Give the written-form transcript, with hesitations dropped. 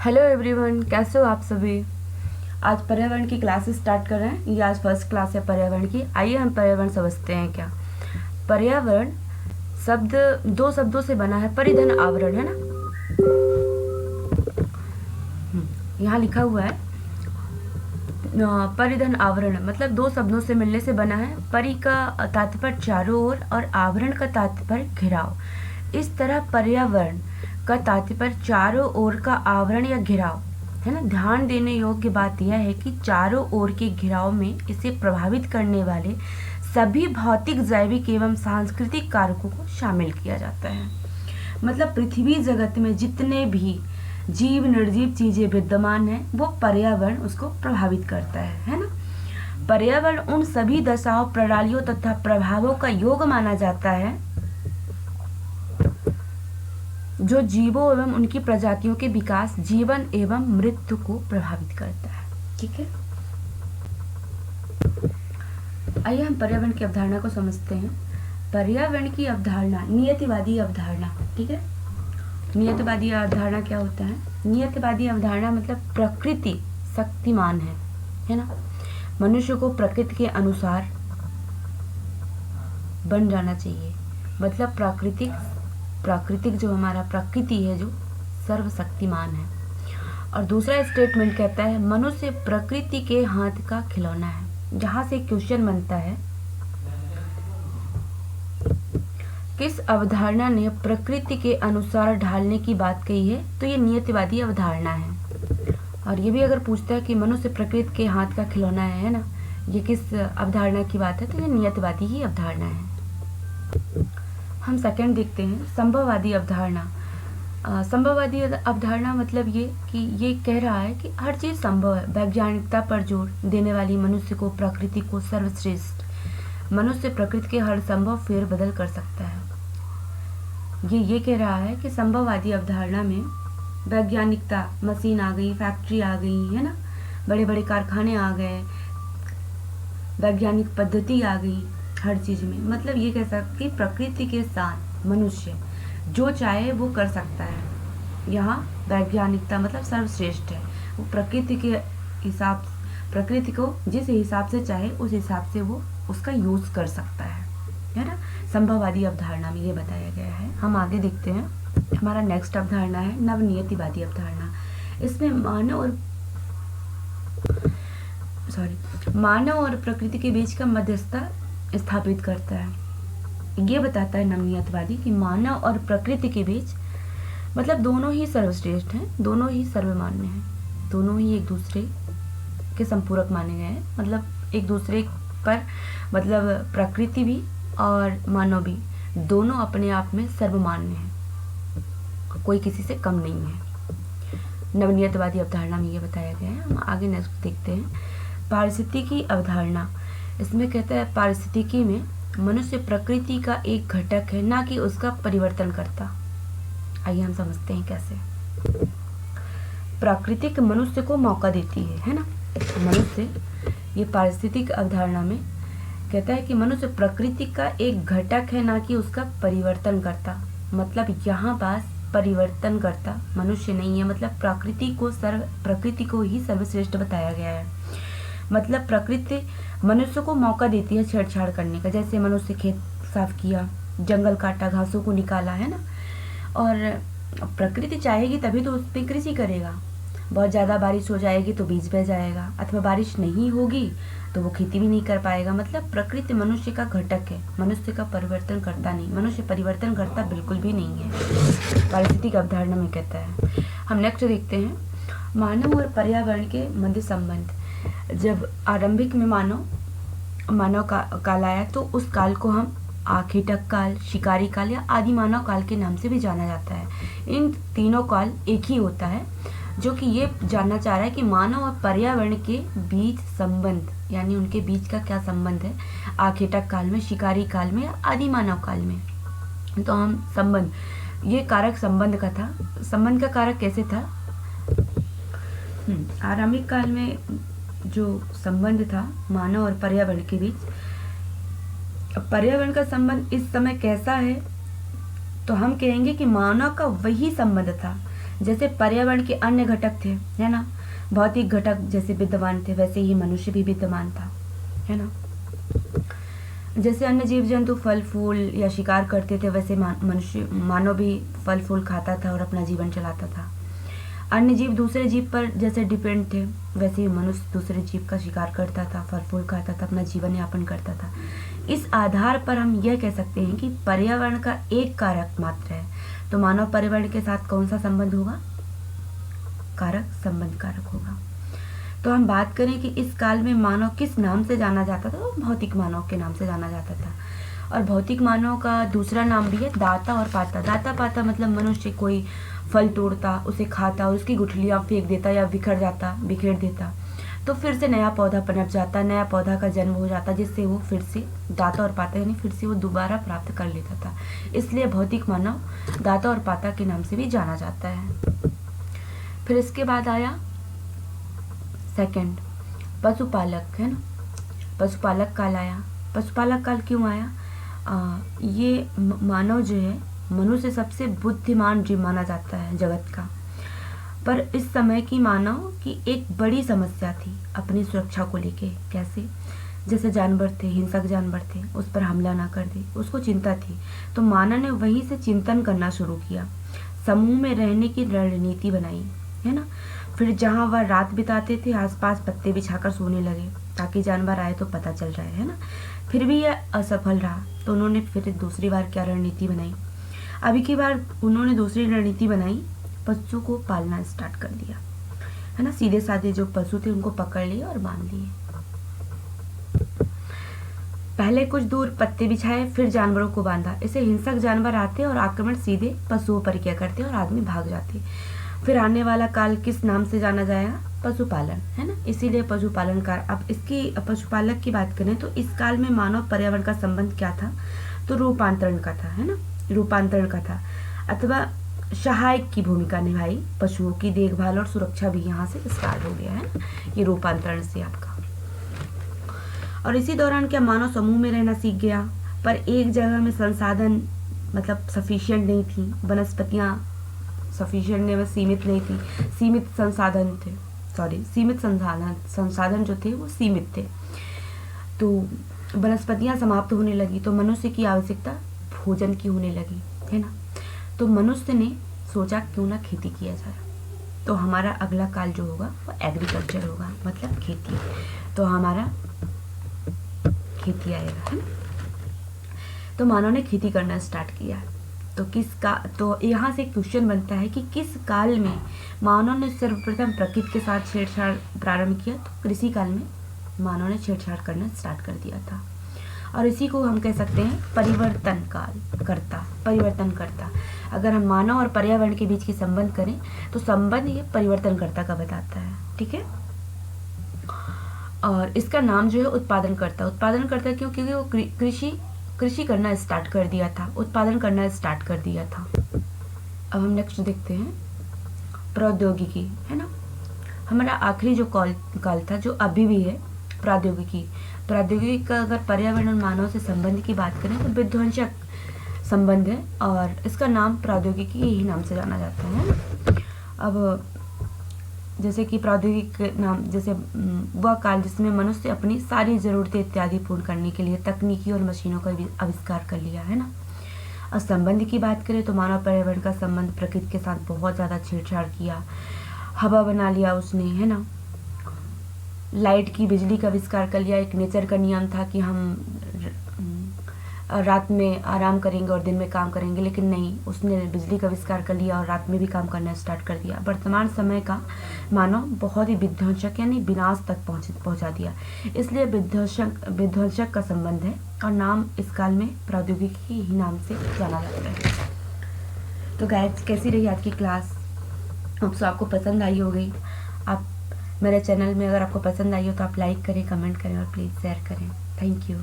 Hello everyone, कैसे हो आप सभी। आज पर्यावरण की क्लासेस स्टार्ट कर रहे हैं। ये आज फर्स्ट क्लास है पर्यावरण की। आइए हम पर्यावरण समझते हैं क्या। पर्यावरण शब्द दो शब्दों से बना है, परिधन आवरण, है ना। यहाँ लिखा हुआ है परिधन आवरण, मतलब दो शब्दों से मिलने से बना है। परि का तात्पर्य चारों ओर और आवरण का तात्पर्य घिराव। इस तरह पर्यावरण का तात्पर्य चारों ओर का आवरण या घिराव है ना। ध्यान देने योग्य बात यह है कि चारों ओर के घिराव में इसे प्रभावित करने वाले सभी भौतिक, जैविक एवं सांस्कृतिक कारकों को शामिल किया जाता है। मतलब पृथ्वी जगत में जितने भी जीव निर्जीव चीजें विद्यमान हैं वो पर्यावरण उसको प्रभावित करता है ना। पर्यावरण उन सभी दशाओं, प्रणालियों तथा प्रभावों का योग माना जाता है जो जीवों एवं उनकी प्रजातियों के विकास, जीवन एवं मृत्यु को प्रभावित करता है। ठीक है, आइए हम पर्यावरण की अवधारणा को समझते हैं। पर्यावरण की अवधारणा नियतिवादी अवधारणा। ठीक है, नियतिवादी अवधारणा क्या होता है। नियतिवादी अवधारणा मतलब प्रकृति शक्तिमान है ना। मनुष्य को प्रकृति के अनुसार बन जाना चाहिए। मतलब प्राकृतिक जो हमारा प्रकृति है जो सर्वशक्तिमान है। और दूसरा स्टेटमेंट कहता है मनुष्य प्रकृति के हाथ का खिलौना है। जहां से क्वेश्चन बनता है किस अवधारणा ने प्रकृति के अनुसार ढालने की बात कही है, तो ये नियतिवादी अवधारणा है। और ये भी अगर पूछता है कि मनुष्य प्रकृति के हाथ का खिलौना है ना, ये किस अवधारणा की बात है, तो ये नियतिवादी ही अवधारणा है। हम सेकंड देखते हैं संभववादी अवधारणा। संभववादी अवधारणा मतलब ये कि ये कह रहा है कि हर चीज़ संभव है। वैज्ञानिकता पर जोर देने वाली मनुष्य को प्रकृति को सर्वश्रेष्ठ, मनुष्य प्रकृति के हर संभव फेरबदल कर सकता है। ये कह रहा है कि संभववादी अवधारणा में वैज्ञानिकता, मशीन आ गई, फैक्ट्री आ गई, है ना, बड़े बड़े कारखाने आ गए, वैज्ञानिक पद्धति आ गई हर चीज़ में। मतलब ये कह सकते कि प्रकृति के साथ मनुष्य जो चाहे वो कर सकता है। यहाँ वैज्ञानिकता मतलब सर्वश्रेष्ठ है। वो प्रकृति के हिसाब, प्रकृति को जिस हिसाब से चाहे उस हिसाब से वो उसका यूज़ कर सकता है ना। संभववादी अवधारणा में ये बताया गया है। हम आगे देखते हैं। हमारा नेक्स्ट अवधारणा है नवनियतिवादी अवधारणा। इसमें मानव और प्रकृति के बीच का मध्यस्थता स्थापित करता है। ये बताता है नवनियतवादी कि मानव और प्रकृति के बीच मतलब दोनों ही सर्वश्रेष्ठ हैं, दोनों ही सर्वमान्य हैं, दोनों ही एक दूसरे के संपूरक माने गए हैं। मतलब एक दूसरे पर मतलब प्रकृति भी और मानव भी दोनों अपने आप में सर्वमान्य हैं, कोई किसी से कम नहीं है। नवनियतवादी अवधारणा में ये बताया गया है। हम आगे नेक्स्ट देखते हैं पारिस्थितिकी अवधारणा। इसमें कहता है पारिस्थितिकी में मनुष्य प्रकृति का एक घटक है, ना कि उसका परिवर्तन करता। आइए हम समझते हैं कैसे। प्राकृतिक मनुष्य को मौका देती है ना। मनुष्य, ये पारिस्थितिक अवधारणा में कहता है कि मनुष्य प्रकृति का एक घटक है, ना कि उसका परिवर्तन करता। मतलब यहाँ पास परिवर्तन करता मनुष्य नहीं है। मतलब प्रकृति को ही सर्वश्रेष्ठ बताया गया है। मतलब प्रकृति मनुष्य को मौका देती है छेड़छाड़ करने का। जैसे मनुष्य खेत साफ किया, जंगल काटा, घासों को निकाला, है ना। और प्रकृति चाहेगी तभी तो उस पर कृषि करेगा। बहुत ज़्यादा बारिश हो जाएगी तो बीज बह जाएगा, अथवा बारिश नहीं होगी तो वो खेती भी नहीं कर पाएगा। मतलब प्रकृति मनुष्य का घटक है, मनुष्य का परिवर्तन करता नहीं। मनुष्य परिवर्तन करता बिल्कुल भी नहीं है, पारिस्थितिक अवधारणा में कहता है। हम नेक्स्ट देखते हैं मानव और पर्यावरण के मध्य संबंध। जब आरंभिक में मानव काल आया तो उस काल को हम आखेटक काल, शिकारी काल या आदि मानव काल के नाम से भी जाना जाता है। इन तीनों काल एक ही होता है, जो कि ये जानना चाह रहा है कि मानव और पर्यावरण के बीच संबंध, यानी उनके बीच का क्या संबंध है आखेटक काल में, शिकारी काल में या आदि मानव काल में। तो हम संबंध, ये कारक संबंध का था। संबंध का कारक कैसे था। आरंभिक काल में जो संबंध था मानव और पर्यावरण के बीच, पर्यावरण का संबंध इस समय कैसा है, तो हम कहेंगे कि मानव का वही संबंध था जैसे पर्यावरण के अन्य घटक थे, है ना, भौतिक घटक जैसे विद्यमान थे, वैसे ही मनुष्य भी विद्यमान था, है ना। जैसे अन्य जीव जंतु फल फूल या शिकार करते थे, वैसे मनुष्य मानव भी फल फूल खाता था और अपना जीवन चलाता था। अन्य जीव दूसरे जीव पर जैसे डिपेंड थे, वैसे ही मनुष्य दूसरे जीव का शिकार करता था, फल फूल खाता था, अपना जीवन यापन करता था। इस आधार पर हम यह कह सकते हैं कि पर्यावरण का एक कारक मात्र है। तो मानव पर्यावरण के साथ कौन सा संबंध होगा? कारक संबंध कारक होगा। तो हम बात करें कि इस काल में मानव किस नाम से जाना जाता था, तो भौतिक मानव के नाम से जाना जाता था। और भौतिक मानव का दूसरा नाम भी है दाता और पाता। दाता पाता मतलब मनुष्य कोई फल तोड़ता, उसे खाता और उसकी गुठलियाँ फेंक देता या बिखेर देता, तो फिर से नया पौधा पनप जाता, नया पौधा का जन्म हो जाता, जिससे वो फिर से दाता और पाता यानी फिर से वो दोबारा प्राप्त कर लेता था। इसलिए भौतिक मानव दाता और पाता के नाम से भी जाना जाता है। फिर इसके बाद आया सेकंड, पशुपालक, है ना। पशुपालक काल आया। पशुपालक काल क्यों आया? ये मानव जो है, मनुष्य सबसे बुद्धिमान जीव माना जाता है जगत का। पर इस समय की मानव की एक बड़ी समस्या थी अपनी सुरक्षा को लेके। कैसे? जैसे जानवर थे, हिंसक जानवर थे, उस पर हमला ना कर दे, उसको चिंता थी। तो मानव ने वहीं से चिंतन करना शुरू किया, समूह में रहने की रणनीति बनाई, है ना। फिर जहाँ वह रात बिताते थे, आसपास पत्ते बिछाकर सोने लगे ताकि जानवर आए तो पता चल जाए, है ना। फिर भी यह असफल रहा, तो उन्होंने फिर दूसरी बार क्या रणनीति बनाई? अभी की बार उन्होंने दूसरी रणनीति बनाई, पशु को पालना स्टार्ट कर दिया, है ना। सीधे साधे जो पशु थे उनको पकड़ लिए और बांध लिए। पहले कुछ दूर पत्ते बिछाए, फिर जानवरों को बांधा। ऐसे हिंसक जानवर आते और आक्रमण सीधे पशुओं पर किया करते और आदमी भाग जाते। फिर आने वाला काल किस नाम से जाना जाएगा? पशुपालन, है ना। इसीलिए पशुपालन काल। अब इसकी पशुपालक की बात करें तो इस काल में मानव पर्यावरण का संबंध क्या था? तो रूपांतरण का था, है ना। रूपांतरण का था, अथवा सहायक की भूमिका निभाई। पशुओं की देखभाल और सुरक्षा भी यहाँ से स्टार्ट हो गया, है ये रूपांतरण से आपका। और इसी दौरान क्या मानव समूह में रहना सीख गया, पर एक जगह में संसाधन मतलब सफिशिएंट नहीं थी, वनस्पतियाँ सफिशिएंट नहीं, सीमित नहीं थी, सीमित संसाधन थे, सीमित संसाधन जो थे वो सीमित थे। तो वनस्पतियाँ समाप्त होने लगी, तो मनुष्य की आवश्यकता भोजन की होने लगी, है ना। तो मनुष्य ने सोचा क्यों ना खेती किया जाए। तो हमारा अगला काल जो होगा वो एग्रीकल्चर होगा, मतलब खेती। तो हमारा खेती आएगा, है ना। तो मानव ने खेती करना स्टार्ट किया। तो यहाँ से क्वेश्चन बनता है कि किस काल में मानव ने सर्वप्रथम प्रकृति के साथ छेड़छाड़ प्रारंभ किया? तो कृषि काल में मानव ने छेड़छाड़ करना स्टार्ट कर दिया था। और इसी को हम कह सकते हैं परिवर्तन करता। अगर हम मानव और पर्यावरण के बीच की संबंध करें तो संबंध ये परिवर्तनकर्ता का बताता है, ठीक है। और इसका नाम जो है उत्पादन करता क्यों? क्योंकि वो कृषि करना स्टार्ट कर दिया था, उत्पादन करना स्टार्ट कर दिया था। अब हम नेक्स्ट देखते हैं प्रौद्योगिकी, है ना। हमारा आखिरी जो काल था, जो अभी भी है, प्रौद्योगिकी का अगर पर्यावरण और मानव से संबंध की बात करें तो विध्वंसक संबंध है, और इसका नाम प्रौद्योगिकी यही नाम से जाना जाता है। अब जैसे कि प्रौद्योगिकी नाम, जैसे वह काल जिसमें मनुष्य अपनी सारी ज़रूरतें इत्यादि पूर्ण करने के लिए तकनीकी और मशीनों का आविष्कार कर लिया, है ना। और संबंध की बात करें तो मानव पर्यावरण का संबंध प्रकृति के साथ बहुत ज़्यादा छेड़छाड़ किया, हवा बना लिया उसने, है ना। लाइट की, बिजली का आविष्कार कर लिया। एक नेचर का नियम था कि हम रात में आराम करेंगे और दिन में काम करेंगे, लेकिन नहीं, उसने बिजली का आविष्कार कर लिया और रात में भी काम करना स्टार्ट कर दिया। वर्तमान समय का मानव बहुत ही विध्वंसक यानी विनाश तक पहुंचा दिया। इसलिए विध्वंसक का संबंध है और नाम इस काल में प्रौद्योगिकी ही नाम से जाना जाता है। तो गाइस, कैसी रही आज की क्लास? आपको पसंद आई होगी। आप मेरे चैनल में अगर आपको पसंद आई हो तो आप लाइक करें, कमेंट करें और प्लीज़ शेयर करें। Thank you.